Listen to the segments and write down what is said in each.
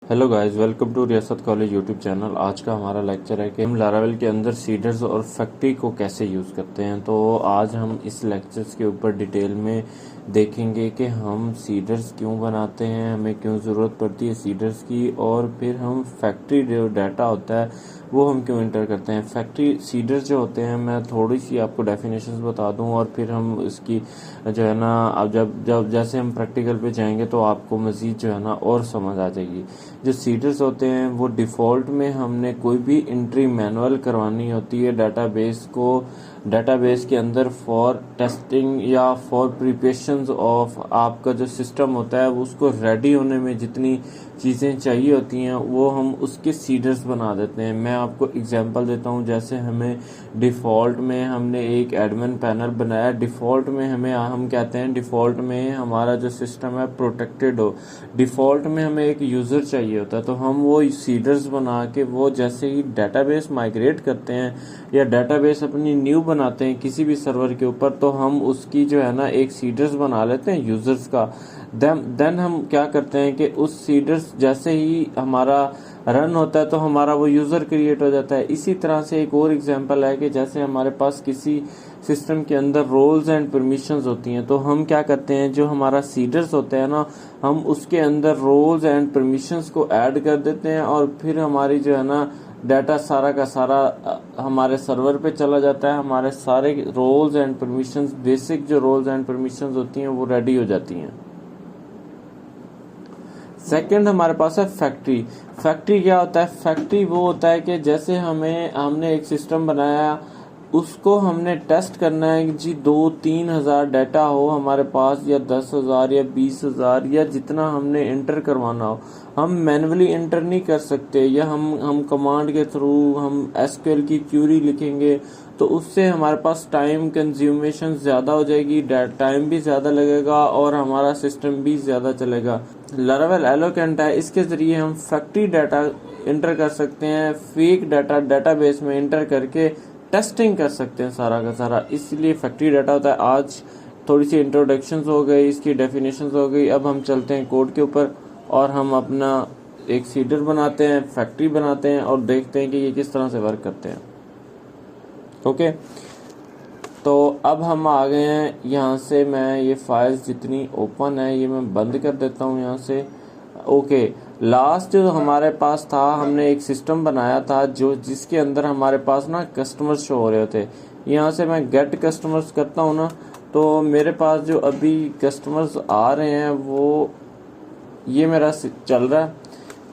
Hello guys, welcome to रियासत college YouTube channel. आज का हमारा लेक्चर है कि हम लारावेल के अंदर सीडर्स और फैक्ट्री को कैसे यूज़ करते हैं। तो आज हम इस लेक्चर्स के ऊपर डिटेल में देखेंगे कि हम सीडर्स क्यों बनाते हैं, हमें क्यों ज़रूरत पड़ती है सीडर्स की, और फिर हम फैक्ट्री जो डाटा होता है वो हम क्यों इंटर करते हैं। फैक्ट्री सीडर्स जो होते हैं, मैं थोड़ी सी आपको डेफिनेशंस बता दूं और फिर हम इसकी जो है ना, अब जब जब जैसे हम प्रैक्टिकल पे जाएंगे तो आपको मज़ीद जो है ना और समझ आ जाएगी। जो सीडर्स होते हैं वो डिफ़ॉल्ट में हमने कोई भी एंट्री मैनुअल करवानी होती है डेटाबेस के अंदर फॉर टेस्टिंग या फॉर प्रिपरेशन ऑफ आपका जो सिस्टम होता है उसको रेडी होने में जितनी चीज़ें चाहिए होती हैं वो हम उसके सीडर्स बना देते हैं। मैं आपको एग्जांपल देता हूँ। जैसे हमें डिफ़ॉल्ट में हमने एक एडमिन पैनल बनाया। डिफ़ॉल्ट में हम कहते हैं डिफ़ॉल्ट में हमारा जो सिस्टम है प्रोटेक्टेड हो। डिफ़ॉल्ट में हमें एक यूज़र चाहिए होता है, तो हम वो सीडर्स बना के वो जैसे ही डेटाबेस माइग्रेट करते हैं या डेटाबेस अपनी न्यू बनाते हैं किसी भी सर्वर के ऊपर, तो हम उसकी जो है ना एक सीडर्स बना लेते हैं यूज़र्स का। देन हम क्या करते हैं कि उस सीडर्स जैसे ही हमारा रन होता है तो हमारा वो यूज़र क्रिएट हो जाता है। इसी तरह से एक और एग्जांपल है कि जैसे हमारे पास किसी सिस्टम के अंदर रोल्स एंड परमिशंस होती हैं, तो हम क्या करते हैं, जो हमारा सीडर्स होते हैं ना, हम उसके अंदर रोल्स एंड परमिशंस को ऐड कर देते हैं और फिर हमारी जो है ना डाटा सारा का सारा हमारे सर्वर पे चला जाता है। हमारे सारे रोल्स एंड परमिशंस, बेसिक जो रोल्स एंड परमिशंस होती हैं वो रेडी हो जाती हैं। सेकंड हमारे पास है फैक्ट्री। फैक्ट्री क्या होता है? फैक्ट्री वो होता है कि जैसे हमने एक सिस्टम बनाया, उसको हमने टेस्ट करना है जी 2-3 हज़ार डाटा हो हमारे पास, या 10,000 या 20,000 या जितना हमने इंटर करवाना हो। हम मैन्युअली इंटर नहीं कर सकते, या हम कमांड के थ्रू हम एसक्यूएल की क्यूरी लिखेंगे तो उससे हमारे पास टाइम कंज्यूमेशन ज़्यादा हो जाएगी, टाइम भी ज़्यादा लगेगा और हमारा सिस्टम भी ज़्यादा चलेगा। लारावेल एलोकेंट है, इसके ज़रिए हम फैक्ट्री डाटा इंटर कर सकते हैं, फेक डाटा डेटाबेस में इंटर करके टेस्टिंग कर सकते हैं सारा का सारा। इसलिए फैक्ट्री डाटा होता है। आज थोड़ी सी इंट्रोडक्शंस हो गई, इसकी डेफिनेशंस हो गई। अब हम चलते हैं कोड के ऊपर और हम अपना एक सीडर बनाते हैं, फैक्ट्री बनाते हैं और देखते हैं कि ये किस तरह से वर्क करते हैं। ओके, तो अब हम आ गए हैं यहाँ से। मैं ये फाइल्स जितनी ओपन है ये मैं बंद कर देता हूँ यहाँ से। ओके, लास्ट जो हमारे पास था, हमने एक सिस्टम बनाया था जिसके अंदर हमारे पास ना कस्टमर्स शो हो रहे थे। यहाँ से मैं गेट कस्टमर्स करता हूँ ना, तो मेरे पास जो अभी कस्टमर्स आ रहे हैं वो ये मेरा चल रहा है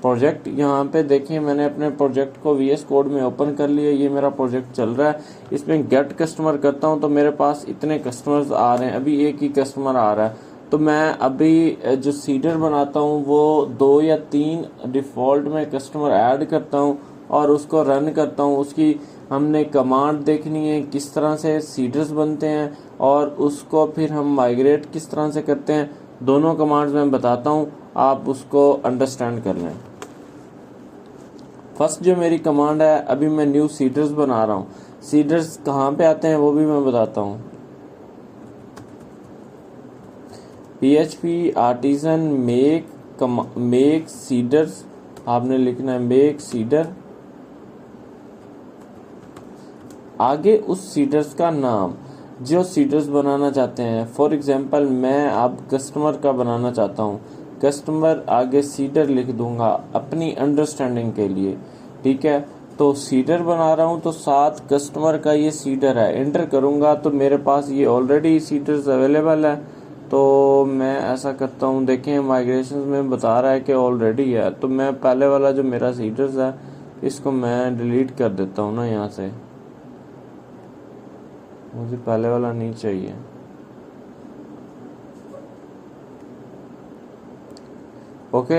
प्रोजेक्ट। यहाँ पे देखिए मैंने अपने प्रोजेक्ट को VS कोड में ओपन कर लिया। ये मेरा प्रोजेक्ट चल रहा है। इसमें गेट कस्टमर करता हूँ तो मेरे पास इतने कस्टमर्स आ रहे हैं। अभी एक ही कस्टमर आ रहा है, तो मैं अभी जो सीडर बनाता हूँ वो 2 या 3 डिफ़ॉल्ट में कस्टमर ऐड करता हूँ और उसको रन करता हूँ। उसकी हमने कमांड देखनी है किस तरह से सीडर्स बनते हैं और उसको फिर हम माइग्रेट किस तरह से करते हैं। दोनों कमांड्स मैं बताता हूँ, आप उसको अंडरस्टैंड कर लें। फर्स्ट जो मेरी कमांड है, अभी मैं न्यू सीडर्स बना रहा हूँ। सीडर्स कहाँ पे आते हैं वो भी मैं बताता हूँ। PHP आर्टिजन मेक सीडर्स, आपने लिखना है मेक सीडर, आगे उस सीडर्स का नाम जो सीडर्स बनाना चाहते हैं। फॉर एग्जांपल मैं अब कस्टमर का बनाना चाहता हूँ, कस्टमर आगे सीडर लिख दूंगा अपनी अंडरस्टैंडिंग के लिए। ठीक है, तो सीडर बना रहा हूँ तो साथ कस्टमर का ये सीडर है, एंटर करूँगा तो मेरे पास ये ऑलरेडी सीडर्स अवेलेबल है। तो मैं ऐसा करता हूँ, देखें माइग्रेशन में बता रहा है कि ऑलरेडी है, तो मैं पहले वाला जो मेरा सीडर्स है इसको मैं डिलीट कर देता हूँ ना। यहाँ से मुझे पहले वाला नहीं चाहिए। ओके,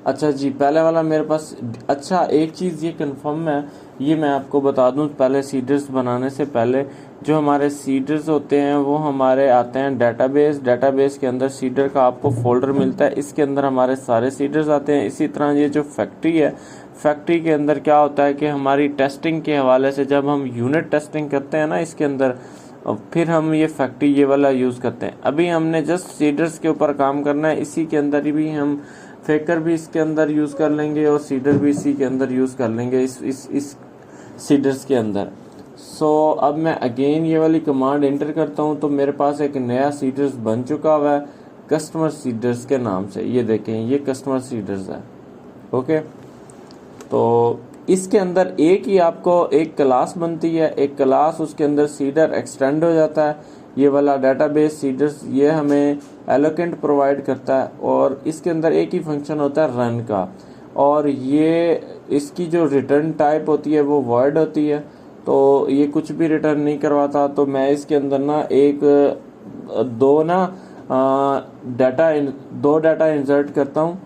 अच्छा जी, पहले वाला मेरे पास। अच्छा, एक चीज़ ये कंफर्म है, ये मैं आपको बता दूं पहले सीडर्स बनाने से पहले। जो हमारे सीडर्स होते हैं वो हमारे आते हैं डेटाबेस के अंदर सीडर का आपको फोल्डर मिलता है, इसके अंदर हमारे सारे सीडर्स आते हैं। इसी तरह ये जो फैक्ट्री है, फैक्ट्री के अंदर क्या होता है कि हमारी टेस्टिंग के हवाले से जब हम यूनिट टेस्टिंग करते हैं ना इसके अंदर, फिर हम ये फैक्ट्री ये वाला यूज़ करते हैं। अभी हमने जस्ट सीडर्स के ऊपर काम करना है, इसी के अंदर ही भी हम फेकर भी इसके अंदर यूज़ कर लेंगे और सीडर भी इसी के अंदर यूज़ कर लेंगे, इस सीडर्स के अंदर। सो अब मैं अगेन ये वाली कमांड एंटर करता हूँ तो मेरे पास एक नया सीडर्स बन चुका हुआ है कस्टमर सीडर्स के नाम से। ये देखें, ये कस्टमर सीडर्स है। ओके, तो इसके अंदर एक ही आपको एक क्लास बनती है, एक क्लास उसके अंदर सीडर एक्सटेंड हो जाता है। ये वाला डेटाबेस सीडर्स ये हमें एलोकेंट प्रोवाइड करता है और इसके अंदर एक ही फंक्शन होता है रन का, और ये इसकी जो रिटर्न टाइप होती है वो वॉइड होती है, तो ये कुछ भी रिटर्न नहीं करवाता। तो मैं इसके अंदर ना दो डाटा इंसर्ट करता हूँ।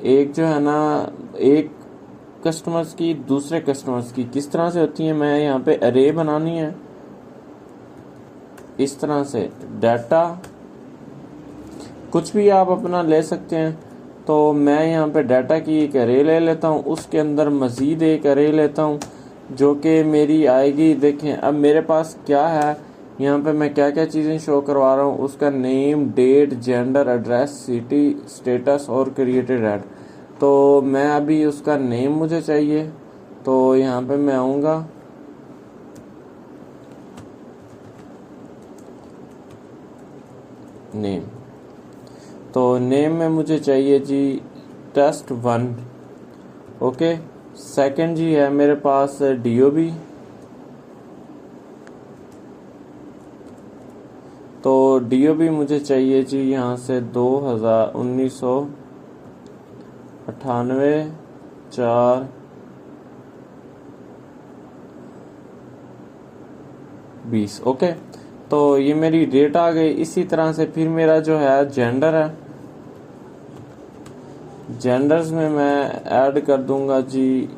एक जो है ना, एक कस्टमर्स की दूसरे कस्टमर्स की किस तरह से होती है, मैं यहाँ पे अरे बनानी है इस तरह से। डाटा कुछ भी आप अपना ले सकते हैं, तो मैं यहाँ पे डाटा की एक अरे ले लेता हूँ, उसके अंदर मज़ीद एक अरे लेता हूँ जो कि मेरी आएगी। देखें अब मेरे पास क्या है, यहाँ पे मैं क्या क्या चीज़ें शो करवा रहा हूँ, उसका name, date, gender, address, city, status और क्रिएटेड ऐड। तो मैं अभी उसका नेम मुझे चाहिए, तो यहाँ पे मैं आऊँगा, नेम, तो नेम में मुझे चाहिए जी test1। ओके, सेकंड जी है मेरे पास DOB, तो DOB मुझे चाहिए जी यहाँ से 1998/4/20। ओके, तो ये मेरी डेट आ गई। इसी तरह से फिर मेरा जो है जेंडर है, जेंडर्स में मैं ऐड कर दूंगा जी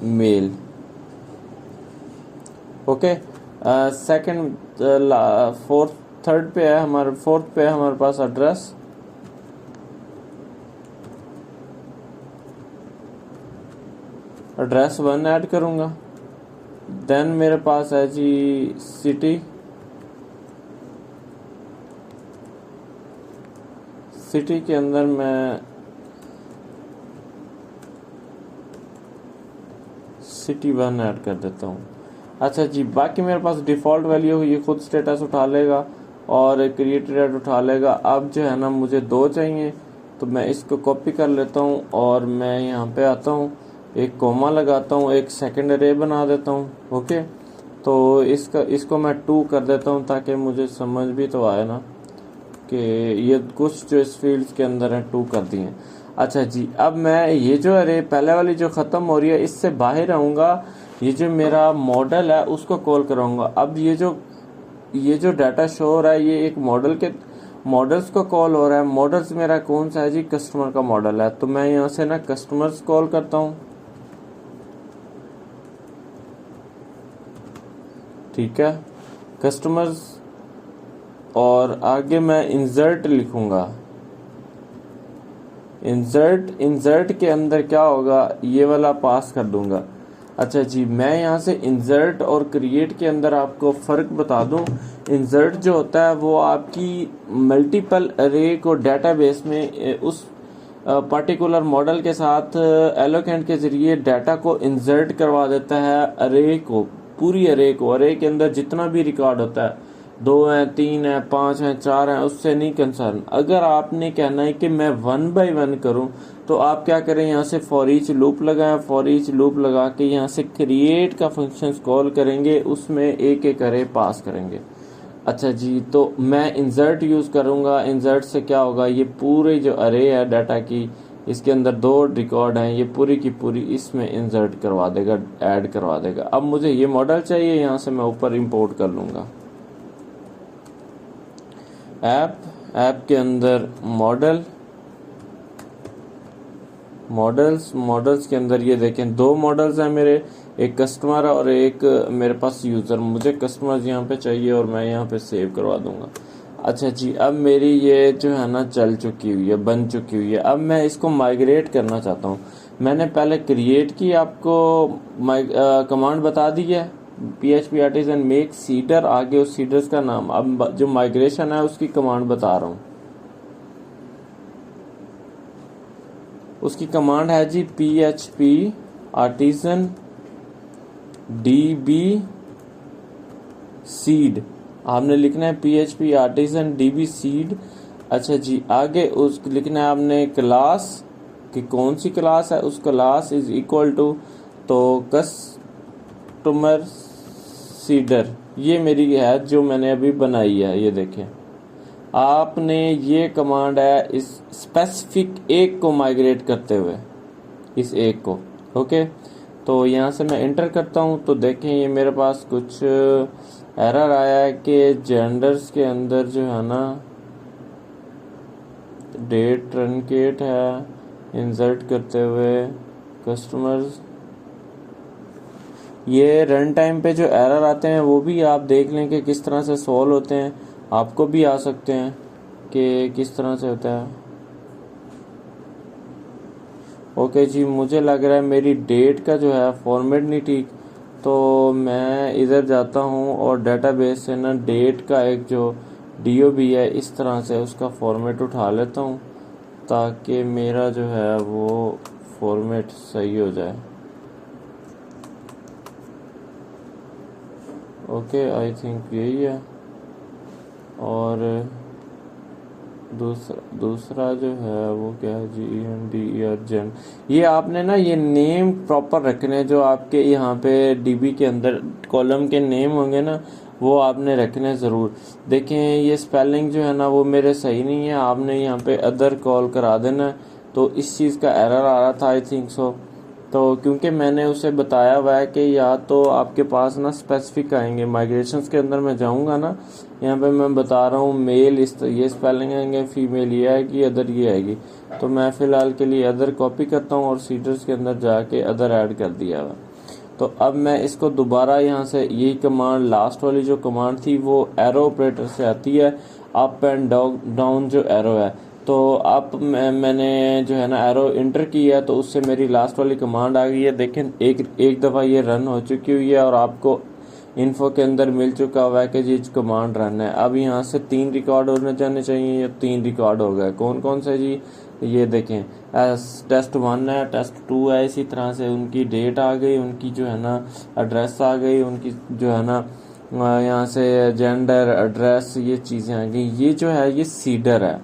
मेल। ओके, सेकंड फोर्थ पे है हमारे पास एड्रेस, एड्रेस 1 ऐड करूंगा। देन मेरे पास है जी सिटी, सिटी के अंदर मैं सिटी 1 ऐड कर देता हूँ। अच्छा जी, बाकी मेरे पास डिफ़ॉल्ट वैल्यू ये खुद स्टेटस उठा लेगा और क्रिएटेड ऐड उठा लेगा। अब जो है ना मुझे 2 चाहिए, तो मैं इसको कॉपी कर लेता हूँ और मैं यहाँ पे आता हूँ, एक कोमा लगाता हूँ, एक सेकंड अरे बना देता हूँ। ओके, तो इसको मैं 2 कर देता हूँ ताकि मुझे समझ भी तो आए ना कि ये कुछ जो इस फील्ड्स के अंदर है 2 कर दिए। अच्छा जी, अब मैं ये जो अरे पहले वाली जो ख़त्म हो रही है इससे बाहर आऊँगा, ये जो मेरा मॉडल है उसको कॉल कराऊंगा। अब ये जो डाटा शो हो रहा है ये एक मॉडल के मॉडल्स को कॉल हो रहा है। मॉडल्स मेरा कौन सा है जी, कस्टमर का मॉडल है, तो मैं यहाँ से ना कस्टमर्स कॉल करता हूँ। ठीक है, कस्टमर्स, और आगे मैं इंसर्ट लिखूंगा। इंसर्ट के अंदर क्या होगा, ये वाला पास कर दूंगा। अच्छा जी, मैं यहाँ से इंसर्ट और क्रिएट के अंदर आपको फ़र्क बता दूं। इंसर्ट जो होता है वो आपकी मल्टीपल अरे को डेटाबेस में उस पर्टिकुलर मॉडल के साथ एलोकेंट के ज़रिए डाटा को इंसर्ट करवा देता है अरे को, पूरी अरे को। अरे के अंदर जितना भी रिकॉर्ड होता है, 2 हैं, 3 हैं, 5 हैं, 4 हैं, उससे नहीं कंसर्न। अगर आपने कहना है कि मैं 1 बाय 1 करूं, तो आप क्या करें, यहाँ से फॉर ईच लूप लगाएं। फॉर ईच लूप लगा के यहाँ से क्रिएट का फंक्शन कॉल करेंगे, उसमें एक एक अरे पास करेंगे। अच्छा जी, तो मैं इंसर्ट यूज़ करूँगा। इंसर्ट से क्या होगा, ये पूरे जो अरे है डाटा की, इसके अंदर 2 रिकॉर्ड हैं, ये पूरी की पूरी इसमें इंसर्ट करवा देगा, ऐड करवा देगा। अब मुझे ये मॉडल चाहिए, यहाँ से मैं ऊपर इंपोर्ट कर लूँगा। ऐप के अंदर मॉडल्स के अंदर ये देखें 2 मॉडल्स हैं मेरे, एक कस्टमर और एक मेरे पास यूज़र। मुझे कस्टमर्स यहाँ पे चाहिए और मैं यहाँ पे सेव करवा दूंगा। अच्छा जी, अब मेरी ये जो है ना चल चुकी हुई है, बन चुकी हुई है। अब मैं इसको माइग्रेट करना चाहता हूँ। मैंने पहले क्रिएट की आपको कमांड बता दी है, PHP आर्टिजन मेक सीडर, आगे उस सीडर्स का नाम। अब जो माइग्रेशन है उसकी कमांड बता रहा हूँ। उसकी कमांड है जी PHP आर्टिजन DB सीड। आपने लिखना है PHP आर्टिजन DB सीड। अच्छा जी, आगे उस लिखना है आपने क्लास कि कौन सी क्लास है, उस क्लास इज इक्वल टू तो कस्टमर सीडर। ये मेरी है जो मैंने अभी बनाई है, ये देखें। आपने ये कमांड है इस स्पेसिफिक एक को माइग्रेट करते हुए, इस एक को। ओके, तो यहाँ से मैं एंटर करता हूँ तो देखें ये मेरे पास कुछ एरर आया है कि जेंडर्स के अंदर जो है ना डेट ट्रंकेट है, इंसर्ट करते हुए कस्टमर्स। ये रन टाइम पे जो एरर आते हैं वो भी आप देख लें कि किस तरह से सॉल्व होते हैं, आपको भी आ सकते हैं कि किस तरह से होता है। ओके जी, मुझे लग रहा है मेरी डेट का जो है फॉर्मेट नहीं ठीक, तो मैं इधर जाता हूँ और डेटाबेस से ना डेट का एक जो DOB है इस तरह से उसका फॉर्मेट उठा लेता हूँ ताकि मेरा जो है वो फॉर्मेट सही हो जाए। ओके, आई थिंक यही है। और दूसरा जो है वो क्या है जी, END ये आपने ना ये नेम प्रॉपर रखने हैं, जो आपके यहाँ पे DB के अंदर कॉलम के नेम होंगे ना वो आपने रखने ज़रूर। देखें ये स्पेलिंग जो है ना वो मेरे सही नहीं है, आपने यहाँ पे अदर कॉल करा देना है, तो इस चीज़ का एरर आ रहा था आई थिंक सो। तो क्योंकि मैंने उसे बताया हुआ है कि या तो आपके पास ना स्पेसिफिक आएंगे, माइग्रेशंस के अंदर मैं जाऊंगा ना, यहाँ पे मैं बता रहा हूँ मेल ये स्पेलिंग आएंगे, फीमेल ये आएगी, अदर ये आएगी। तो मैं फ़िलहाल के लिए अदर कॉपी करता हूँ और सीडर्स के अंदर जाके अदर ऐड कर दिया हुआ। तो अब मैं इसको दोबारा यहाँ से यही कमांड, लास्ट वाली जो कमांड थी वो एरो ऑपरेटर से आती है, अप एंड डाउन जो एरो है। तो अब मैंने जो है ना एरो इंटर किया है तो उससे मेरी लास्ट वाली कमांड आ गई है। देखें एक दफ़ा ये रन हो चुकी हुई है और आपको इन्फो के अंदर मिल चुका हुआ है कि जी कमांड रन है। अब यहाँ से 3 रिकॉर्ड होने जाने चाहिए, ये 3 रिकॉर्ड हो गए। कौन कौन से जी, ये देखें टेस्ट 1 है, टेस्ट 2 है, इसी तरह से उनकी डेट आ गई, उनकी जो है ना एड्रेस आ गई, उनकी जो है ना यहाँ से जेंडर, एड्रेस, ये चीज़ें आ गई। ये जो है ये सीडर है,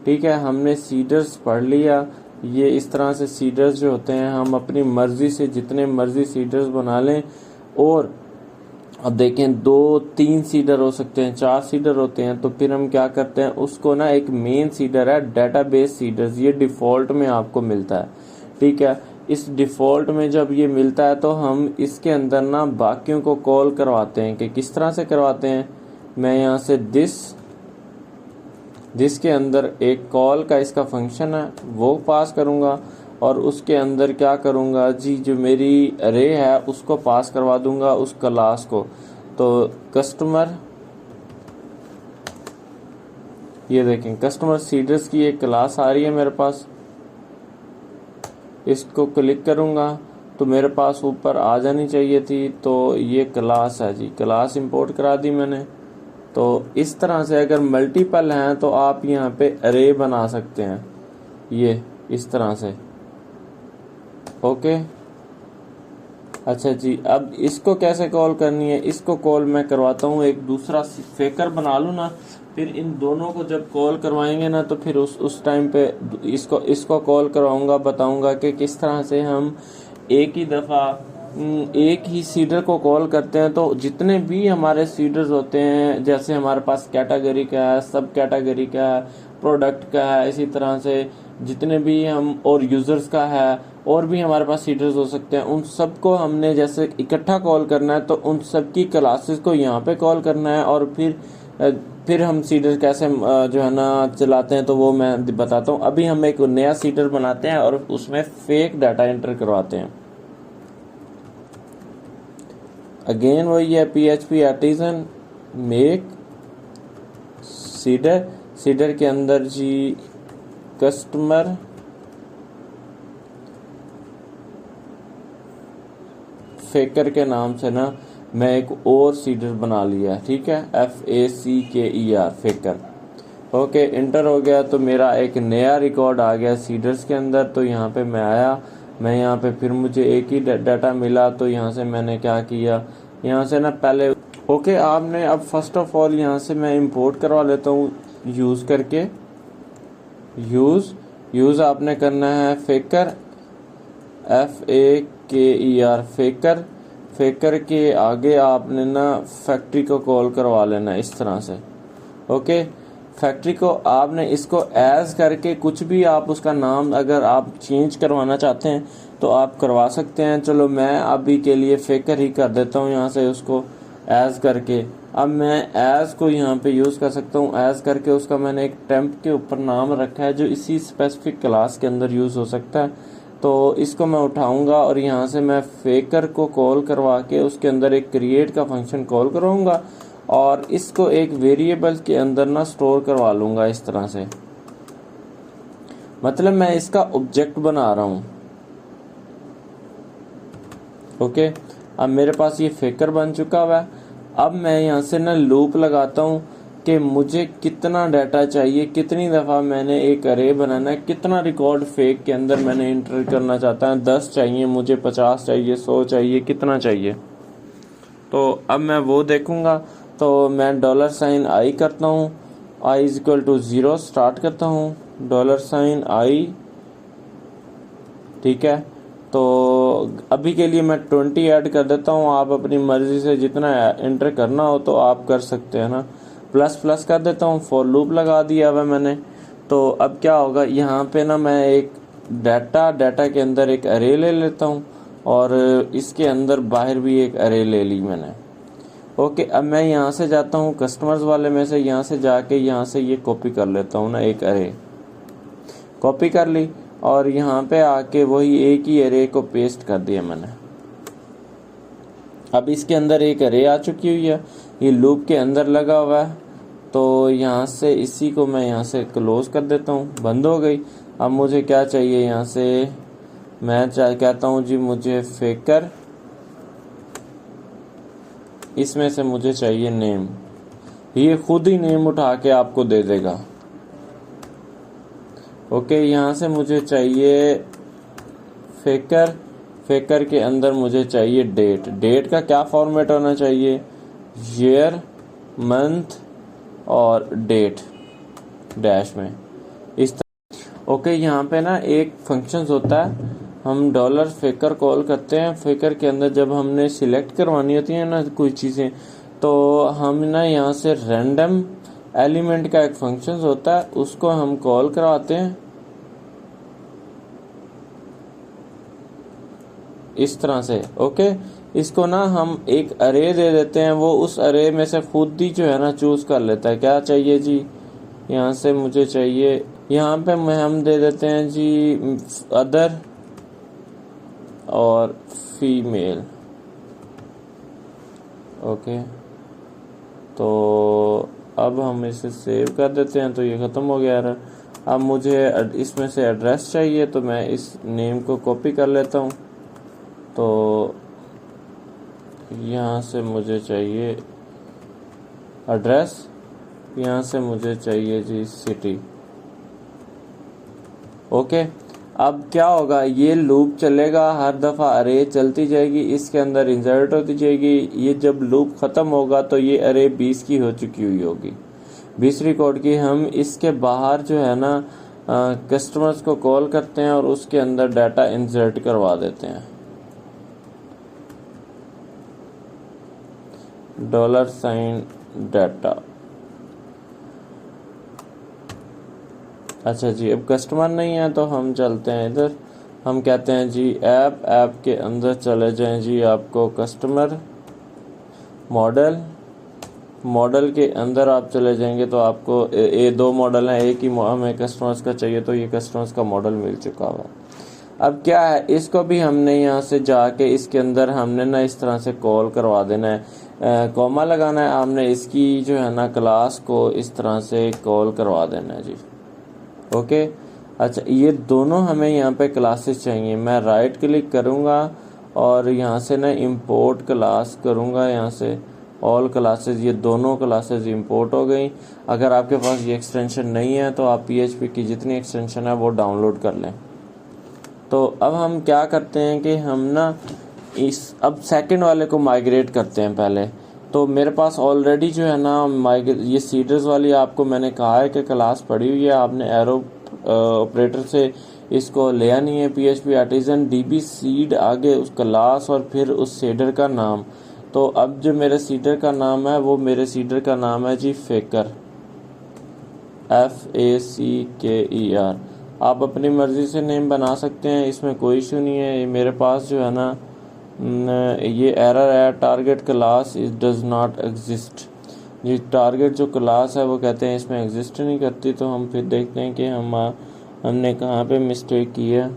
ठीक है। हमने सीडर्स पढ़ लिया। ये इस तरह से सीडर्स जो होते हैं हम अपनी मर्जी से जितने मर्जी सीडर्स बना लें। और अब देखें 2-3 सीडर हो सकते हैं, 4 सीडर होते हैं, तो फिर हम क्या करते हैं उसको ना एक मेन सीडर है डेटाबेस सीडर्स, ये डिफ़ॉल्ट में आपको मिलता है, ठीक है। इस डिफ़ॉल्ट में जब ये मिलता है तो हम इसके अंदर ना बाकियों को कॉल करवाते हैं कि किस तरह से करवाते हैं। मैं यहाँ से दिस के अंदर एक कॉल का इसका फंक्शन है वो पास करूँगा और उसके अंदर क्या करूँगा जी, जो मेरी अरे है उसको पास करवा दूंगा उस क्लास को। तो कस्टमर, ये देखें कस्टमर सीडर्स की एक क्लास आ रही है मेरे पास, इसको क्लिक करूँगा तो मेरे पास ऊपर आ जानी चाहिए थी। तो ये क्लास है जी, क्लास इंपोर्ट करा दी मैंने। तो इस तरह से अगर मल्टीपल हैं तो आप यहाँ पे अरे बना सकते हैं, ये इस तरह से। ओके, अच्छा जी, अब इसको कैसे कॉल करनी है, इसको कॉल मैं करवाता हूँ, एक दूसरा फेकर बना लूँ ना, फिर इन दोनों को जब कॉल करवाएंगे ना तो फिर उस टाइम पे इसको कॉल करवाऊंगा, बताऊंगा कि किस तरह से हम एक ही दफ़ा एक ही सीडर को कॉल करते हैं। तो जितने भी हमारे सीडर्स होते हैं, जैसे हमारे पास कैटेगरी का है, सब कैटेगरी का है, प्रोडक्ट का है, इसी तरह से जितने भी हम और यूज़र्स का है, और भी हमारे पास सीडर्स हो सकते हैं, उन सबको हमने जैसे इकट्ठा कॉल करना है तो उन सब की क्लासेस को यहाँ पे कॉल करना है। और फिर हम सीडर कैसे जो है ना चलाते हैं तो वो मैं बताता हूँ। अभी हम एक नया सीडर बनाते हैं और उसमें फेक डाटा एंटर करवाते हैं। अगेन वही है PHP आर्टिजन मेक सीडर के अंदर जी कस्टमर फेकर के नाम से ना मैं एक और सीडर बना लिया, ठीक है, FACKER, फेकर। ओके, इंटर हो गया तो मेरा एक नया रिकॉर्ड आ गया सीडर्स के अंदर। तो यहाँ पे मैं आया, मैं यहाँ पे फिर मुझे एक ही डाटा मिला, तो यहाँ से मैंने क्या किया, यहाँ से ना पहले ओके आपने अब फर्स्ट ऑफ ऑल यहाँ से मैं इंपोर्ट करवा लेता हूँ यूज़ करके। यूज़ आपने करना है फेकर, FAKER, फेकर। फेकर के आगे आपने ना फैक्ट्री को कॉल करवा लेना इस तरह से। ओके, फैक्ट्री को आपने इसको एज करके कुछ भी आप उसका नाम अगर आप चेंज करवाना चाहते हैं तो आप करवा सकते हैं। चलो मैं अभी के लिए फेकर ही कर देता हूँ यहाँ से उसको एज करके। अब मैं एज को यहाँ पे यूज़ कर सकता हूँ, एज करके उसका मैंने एक टेम्प के ऊपर नाम रखा है जो इसी स्पेसिफिक क्लास के अंदर यूज़ हो सकता है। तो इसको मैं उठाऊंगा और यहाँ से मैं फेकर को कॉल करवा के उसके अंदर एक क्रिएट का फंक्शन कॉल करूँगा और इसको एक वेरिएबल के अंदर ना स्टोर करवा लूँगा इस तरह से। मतलब मैं इसका ऑब्जेक्ट बना रहा हूँ। ओके, अब मेरे पास ये फेकर बन चुका हुआ है। अब मैं यहाँ से ना लूप लगाता हूँ कि मुझे कितना डाटा चाहिए, कितनी दफ़ा मैंने एक अरे बनाना है, कितना रिकॉर्ड फेक के अंदर मैंने इंटर करना चाहता हूँ। 10 चाहिए मुझे, 50 चाहिए, 100 चाहिए, कितना चाहिए। तो अब मैं वो देखूँगा। तो मैं $i करता हूँ, i=0 स्टार्ट करता हूँ, $i, ठीक है। तो अभी के लिए मैं 20 ऐड कर देता हूँ, आप अपनी मर्ज़ी से जितना इंटर करना हो तो आप कर सकते हैं ना। प्लस कर देता हूँ, फॉर लूप लगा दिया हुआ मैंने। तो अब क्या होगा, यहाँ पे ना मैं एक डाटा के अंदर एक अरे ले लेता हूँ और इसके अंदर बाहर भी एक अरे ले ली मैंने। ओके, अब मैं यहाँ से जाता हूँ कस्टमर्स वाले में से, यहाँ से जाके यहाँ से ये कॉपी कर लेता हूँ ना, एक अरे कॉपी कर ली और यहाँ पे आके वही एक ही अरे को पेस्ट कर दिया मैंने। अब इसके अंदर एक अरे आ चुकी हुई है, ये लूप के अंदर लगा हुआ है। तो यहाँ से इसी को मैं यहाँ से क्लोज कर देता हूँ, बंद हो गई। अब मुझे क्या चाहिए, यहाँ से मैं कहता हूँ जी मुझे फेकर, इसमें से मुझे चाहिए नेम, ये खुद ही नेम उठा के आपको दे देगा। ओके, यहाँ से मुझे चाहिए फेकर के अंदर मुझे चाहिए डेट का क्या फॉर्मेट होना चाहिए, ईयर, मंथ और डेट डैश में इस तरह। ओके, यहाँ पे ना एक फंक्शंस होता है, हम $फेकर कॉल करते हैं। फेकर के अंदर जब हमने सिलेक्ट करवानी होती है ना कोई चीज़ें, तो हम ना यहाँ से रैंडम एलिमेंट का एक फंक्शंस होता है, उसको हम कॉल करवाते हैं इस तरह से। ओके, इसको ना हम एक अरे दे देते हैं, वो उस अरे में से खुद ही जो है ना चूज कर लेता है क्या चाहिए जी। यहाँ से मुझे चाहिए, यहाँ पे हम दे देते हैं जी अदर और फीमेल। ओके, तो अब हम इसे सेव कर देते हैं, तो ये ख़त्म हो गया है। अब मुझे इसमें से एड्रेस चाहिए, तो मैं इस नेम को कॉपी कर लेता हूँ। तो यहाँ से मुझे चाहिए एड्रेस, यहाँ से मुझे चाहिए जी सिटी। ओके, अब क्या होगा, ये लूप चलेगा, हर दफ़ा अरे चलती जाएगी, इसके अंदर इंसर्ट होती जाएगी। ये जब लूप ख़त्म होगा तो ये अरे 20 की हो चुकी हुई होगी, 20 रिकॉर्ड की। हम इसके बाहर जो है ना कस्टमर्स को कॉल करते हैं और उसके अंदर डाटा इंसर्ट करवा देते हैं। $डाटा। अच्छा जी, अब कस्टमर नहीं है तो हम चलते हैं इधर, हम कहते हैं जी ऐप के अंदर चले जाएं जी, आपको कस्टमर मॉडल के अंदर आप चले जाएंगे तो आपको ये 2 मॉडल हैं, एक ही हमें कस्टमर्स का चाहिए, तो ये कस्टमर्स का मॉडल मिल चुका हुआ। अब क्या है, इसको भी हमने यहाँ से जाके इसके अंदर हमने ना इस तरह से कॉल करवा देना है, कॉमा लगाना है, हमने इसकी जो है ना क्लास को इस तरह से कॉल करवा देना है जी। ओके, अच्छा, ये दोनों हमें यहाँ पे क्लासेस चाहिए। मैं राइट क्लिक करूँगा और यहाँ से ना इंपोर्ट क्लास करूँगा, यहाँ से ऑल क्लासेस, ये दोनों क्लासेस इंपोर्ट हो गई। अगर आपके पास ये एक्सटेंशन नहीं है तो आप PHP की जितनी एक्सटेंशन है वो डाउनलोड कर लें। तो अब हम क्या करते हैं कि हम ना अब सेकंड वाले को माइग्रेट करते हैं पहले। तो मेरे पास ऑलरेडी जो है ना ये सीडर्स वाली आपको मैंने कहा है कि क्लास पड़ी हुई है, आपने एरो ऑपरेटर से इसको लिया नहीं है। PHP आर्टिजन DB सीड, आगे उस क्लास और फिर उस सीडर का नाम। तो अब जो मेरे सीडर का नाम है वो मेरे सीडर का नाम है जी फेकर, FACKER। आप अपनी मर्ज़ी से नेम बना सकते हैं, इसमें कोई इशू नहीं है। ये मेरे पास जो है ना ये एरर है, target class is does not exist. ये टारगेट जो क्लास है वो कहते हैं इसमें एग्जिस्ट नहीं करती। तो हम फिर देखते हैं कि हमने कहाँ पे मिस्टेक की है।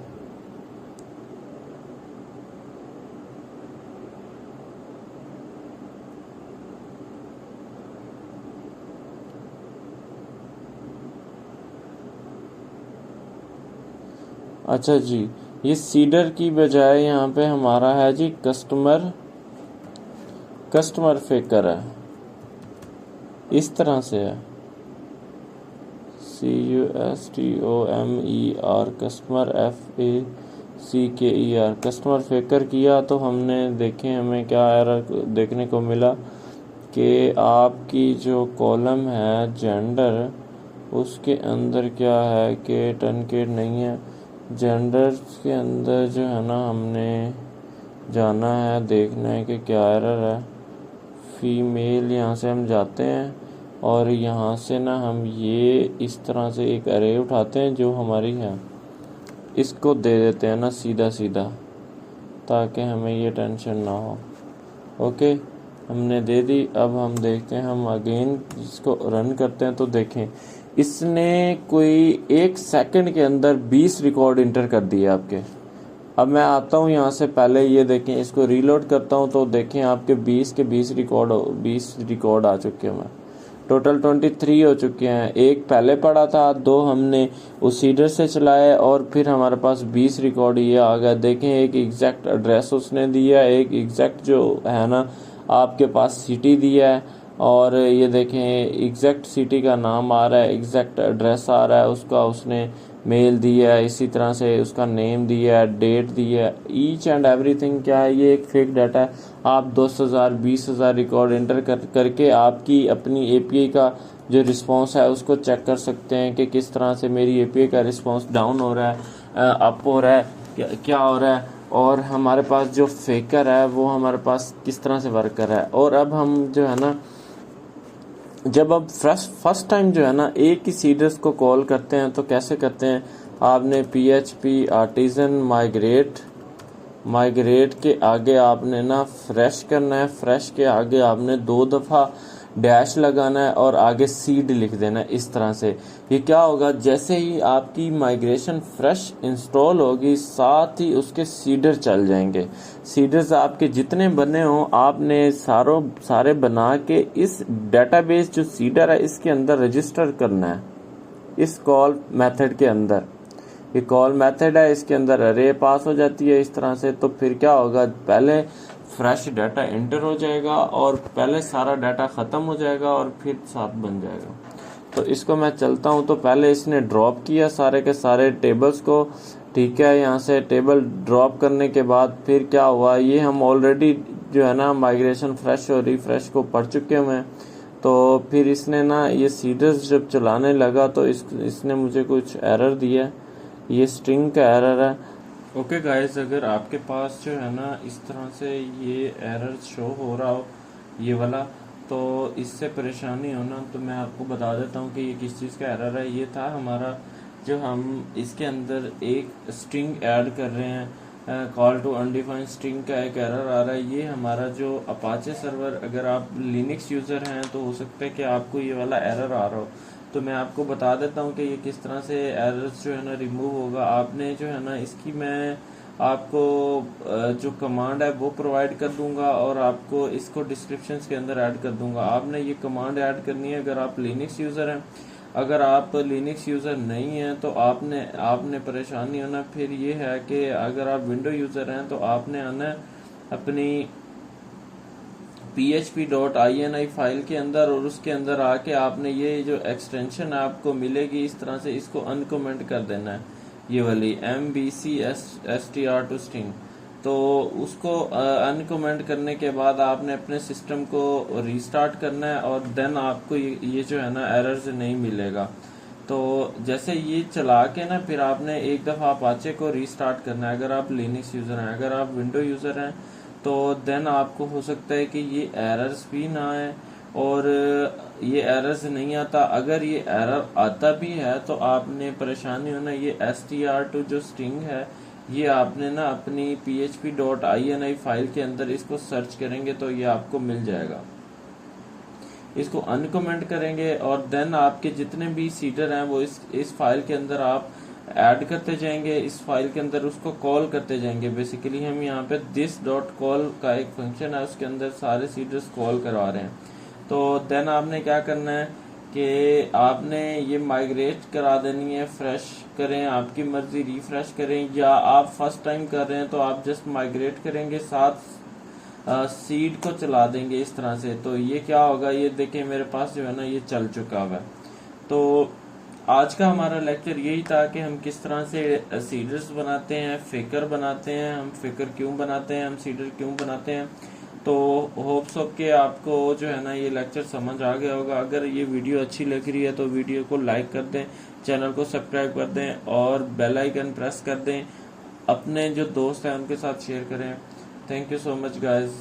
अच्छा जी, ये सीडर की बजाय यहाँ पे हमारा है जी कस्टमर फेकर है, इस तरह से है, CUSTOMER, कस्टमर FACKER, कस्टमर फेकर किया तो हमने देखें हमें क्या एरर देखने को मिला कि आपकी जो कॉलम है जेंडर, उसके अंदर क्या है कि टर्नकेट नहीं है। जेंडर के अंदर जो है ना हमने जाना है, देखना है कि क्या एरर है। फीमेल, यहाँ से हम जाते हैं और यहाँ से ना हम ये इस तरह से एक अरे उठाते हैं जो हमारी है, इसको दे देते हैं ना सीधा सीधा, ताकि हमें ये टेंशन ना हो। ओके, हमने दे दी। अब हम देखते हैं, हम अगेन इसको रन करते हैं तो देखें इसने कोई 1 सेकंड के अंदर 20 रिकॉर्ड इंटर कर दिए आपके। अब मैं आता हूँ यहाँ से, पहले ये देखें, इसको रीलोड करता हूँ तो देखें आपके 20 के 20 रिकॉर्ड आ चुके हैं। टोटल 23 हो चुके हैं। एक पहले पड़ा था, 2 हमने उस सीडर से चलाए और फिर हमारे पास 20 रिकॉर्ड ये आ गया। देखें एक एग्जैक्ट एड्रेस उसने दिया, एक एग्जैक्ट जो है ना आपके पास सिटी दिया है, और ये देखें एग्जैक्ट सिटी का नाम आ रहा है, एग्जैक्ट एड्रेस आ रहा है, उसका उसने मेल दिया है, इसी तरह से उसका नेम दिया है, डेट दिया है, ईच एंड एवरीथिंग। क्या है, ये एक फेक डाटा है। आप 10,000 20,000 रिकॉर्ड एंटर करके आपकी अपनी API का जो रिस्पांस है उसको चेक कर सकते हैं कि किस तरह से मेरी API का रिस्पांस डाउन हो रहा है, अप हो रहा है, क्या हो रहा है, और हमारे पास जो फेकर है वो हमारे पास किस तरह से वर्क कर रहा है। और अब हम जो है ना, जब अब फर्स्ट टाइम जो है ना एक ही सीडर्स को कॉल करते हैं तो कैसे करते हैं, आपने PHP आर्टिजन माइग्रेट के आगे आपने ना फ्रेश करना है, फ्रेश के आगे आपने 2 दफ़ा डैश लगाना है और आगे सीड लिख देना है इस तरह से। ये क्या होगा, जैसे ही आपकी माइग्रेशन फ्रेश इंस्टॉल होगी साथ ही उसके सीडर चल जाएंगे। सीडर्स आपके जितने बने हों आपने सारे बना के इस डेटाबेस जो सीडर है इसके अंदर रजिस्टर करना है, इस कॉल मेथड के अंदर। ये कॉल मेथड है, इसके अंदर अरे पास हो जाती है इस तरह से। तो फिर क्या होगा, पहले फ्रेश डाटा एंटर हो जाएगा और पहले सारा डाटा ख़त्म हो जाएगा और फिर साथ बन जाएगा। तो इसको मैं चलता हूँ, तो पहले इसने ड्रॉप किया सारे के सारे टेबल्स को, ठीक है। यहाँ से टेबल ड्रॉप करने के बाद फिर क्या हुआ, ये हम ऑलरेडी जो है ना माइग्रेशन फ्रेश और रिफ्रेश को पढ़ चुके हैं। तो फिर इसने ना ये सीडर्स जब चलाने लगा तो इसने मुझे कुछ एरर दिया, ये स्ट्रिंग का एरर है। ओके गाइस, अगर आपके पास जो है ना इस तरह से ये एरर शो हो रहा हो ये वाला, तो इससे परेशानी हो ना, तो मैं आपको बता देता हूँ कि ये किस चीज़ का एरर है। ये था हमारा जो हम इसके अंदर एक स्ट्रिंग ऐड कर रहे हैं, कॉल टू अनडिफाइंड स्ट्रिंग का एक एरर आ रहा है। ये हमारा जो अपाचे सर्वर, अगर आप लिनक्स यूज़र हैं तो हो सकता है कि आपको ये वाला एरर आ रहा हो। तो मैं आपको बता देता हूँ कि ये किस तरह से एरर्स जो है ना रिमूव होगा। आपने जो है ना इसकी मैं आपको जो कमांड है वो प्रोवाइड कर दूंगा और आपको इसको डिस्क्रिप्शन के अंदर ऐड कर दूंगा। आपने ये कमांड ऐड करनी है अगर आप लिनक्स यूज़र हैं। अगर आप लिनक्स यूज़र नहीं हैं तो आपने परेशान नहीं होना। फिर ये है कि अगर आप विंडो यूज़र हैं तो आपने आना अपनी php.ini फाइल के अंदर, और उसके अंदर आके आपने ये जो एक्सटेंशन आपको मिलेगी इस तरह से इसको अनकमेंट कर देना है, ये वाली mbcstr to string। तो उसको अनकमेंट करने के बाद आपने अपने सिस्टम को रीस्टार्ट करना है और देन आपको ये जो है ना एरर्स नहीं मिलेगा। तो जैसे ये चला के ना फिर आपने एक दफ़ा अपाचे को रीस्टार्ट करना है अगर आप लिनक्स यूज़र हैं। अगर आप विंडो यूज़र हैं तो देन आपको हो सकता है कि ये एरर्स भी ना आए, और ये एरर्स नहीं आता। अगर ये एरर आता भी है तो आपने परेशानी होना, ये str2 जो स्ट्रिंग है ये आपने ना अपनी php.ini फाइल के अंदर इसको सर्च करेंगे तो ये आपको मिल जाएगा। इसको अनकमेंट करेंगे और देन आपके जितने भी सीडर हैं वो इस फाइल के अंदर आप ऐड करते जाएंगे, इस फाइल के अंदर उसको कॉल करते जाएंगे। बेसिकली हम यहाँ पे this.call का एक फंक्शन है, उसके अंदर सारे सीडर्स कॉल करवा रहे हैं। तो देन आपने क्या करना है कि आपने ये माइग्रेट करा देनी है, फ्रेश करें, आपकी मर्जी, रिफ्रेश करें, या आप फर्स्ट टाइम कर रहे हैं तो आप जस्ट माइग्रेट करेंगे, साथ सीड को चला देंगे इस तरह से। तो ये क्या होगा, ये देखें मेरे पास जो है ना ये चल चुका हुआ है। तो आज का हमारा लेक्चर यही था कि हम किस तरह से सीडर्स बनाते हैं, फेकर बनाते हैं, हम फेकर क्यों बनाते हैं, हम सीडर क्यों बनाते हैं। तो होप्स हो कि आपको जो है ना ये लेक्चर समझ आ गया होगा। अगर ये वीडियो अच्छी लग रही है तो वीडियो को लाइक कर दें, चैनल को सब्सक्राइब कर दें और बेल आइकन प्रेस कर दें। अपने जो दोस्त हैं उनके साथ शेयर करें। Thank you so much, guys.